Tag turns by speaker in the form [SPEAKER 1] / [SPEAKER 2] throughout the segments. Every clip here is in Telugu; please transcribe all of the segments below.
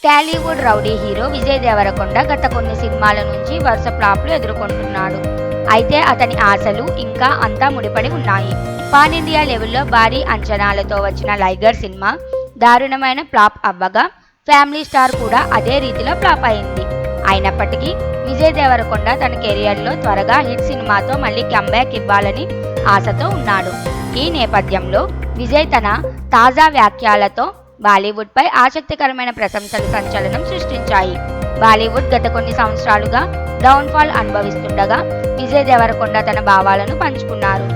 [SPEAKER 1] టాలీవుడ్ రౌడీ హీరో విజయ్ దేవరకొండ గత కొన్ని సినిమాల నుంచి వరుస ఫ్లాప్లు ఎదుర్కొంటున్నాడు. అయితే అతని ఆశలు ఇంకా అంతా ముడిపడి ఉన్నాయి. పాన్ ఇండియా లెవెల్లో భారీ అంచనాలతో వచ్చిన లైగర్ సినిమా దారుణమైన ఫ్లాప్ అవ్వగా, ఫ్యామిలీ స్టార్ కూడా అదే రీతిలో ఫ్లాప్ అయింది. అయినప్పటికీ విజయ్ దేవరకొండ తన కెరియర్లో త్వరగా హిట్ సినిమాతో మళ్ళీ కంబ్యాక్ ఇవ్వాలని ఆశతో ఉన్నాడు. ఈ నేపథ్యంలో విజయ్ తన తాజా వ్యాఖ్యలతో బాలీవుడ్పై ఆసక్తికరమైన ప్రశంసలు సంచలనం సృష్టించాయి. బాలీవుడ్ గత కొన్ని సంవత్సరాలుగా డౌన్ఫాల్ అనుభవిస్తుండగా విజయ్ దేవరకొండ తన భావాలను పంచుకున్నారు.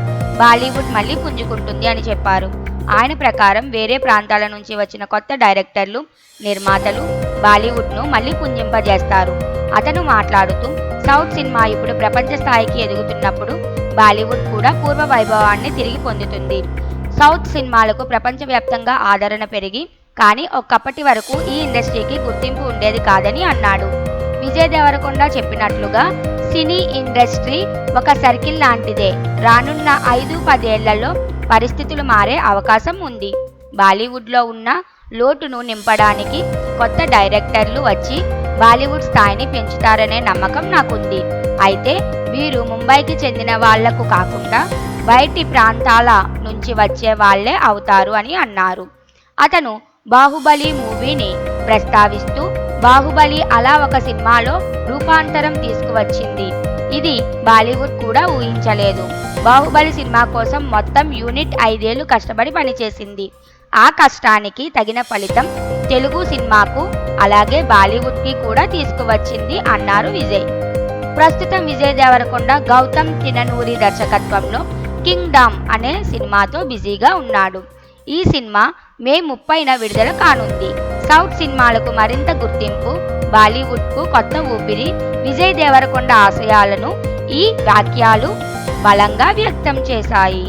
[SPEAKER 1] బాలీవుడ్ మళ్ళీ పుంజుకుంటుంది అని చెప్పారు. ఆయన ప్రకారం వేరే ప్రాంతాల నుంచి వచ్చిన కొత్త డైరెక్టర్లు, నిర్మాతలు బాలీవుడ్ను మళ్ళీ పుంజింపజేస్తారు. అతను మాట్లాడుతూ, సౌత్ సినిమా ఇప్పుడు ప్రపంచ స్థాయికి ఎదుగుతున్నప్పుడు బాలీవుడ్ కూడా పూర్వ వైభవాన్ని తిరిగి పొందుతుంది. సౌత్ సినిమాలకు ప్రపంచవ్యాప్తంగా ఆదరణ పెరిగి, కానీ ఒకప్పటి వరకు ఈ ఇండస్ట్రీకి గుర్తింపు ఉండేది కాదని అన్నాడు. విజయ్ దేవరకొండ చెప్పినట్లుగా సినీ ఇండస్ట్రీ ఒక సర్కిల్ లాంటిదే. రానున్న 5-10 ఏళ్లలో పరిస్థితులు మారే అవకాశం ఉంది. బాలీవుడ్లో ఉన్న లోటును నింపడానికి కొత్త డైరెక్టర్లు వచ్చి బాలీవుడ్ స్థాయిని పెంచుతారనే నమ్మకం నాకుంది. అయితే వీరు ముంబైకి చెందిన వాళ్లకు కాకుండా బయటి ప్రాంతాల నుంచి వచ్చే వాళ్లే అవుతారు అని అన్నారు. అతను బాహుబలి మూవీని ప్రస్తావిస్తూ, బాహుబలి అలా ఒక సినిమాలో రూపాంతరం తీసుకువచ్చింది. ఇది బాలీవుడ్ కూడా ఊహించలేదు. బాహుబలి సినిమా కోసం మొత్తం యూనిట్ 5 ఏళ్లు కష్టపడి పనిచేసింది. ఆ కష్టానికి తగిన ఫలితం తెలుగు సినిమాకు అలాగే బాలీవుడ్కి కూడా తీసుకువచ్చింది అన్నారు విజయ్. ప్రస్తుతం విజయ్ దేవరకొండ గౌతమ్ తిననూరి దర్శకత్వంలో కింగ్డమ్ అనే సినిమాతో బిజీగా ఉన్నాడు. ఈ సినిమా మే 30న విడుదల కానుంది. సౌత్ సినిమాలకు మరింత గుర్తింపు, బాలీవుడ్కు కొత్త ఊపిరి. విజయ్ దేవరకొండ ఆశయాలను ఈ వ్యాఖ్యలు బలంగా వ్యక్తం చేశాయి.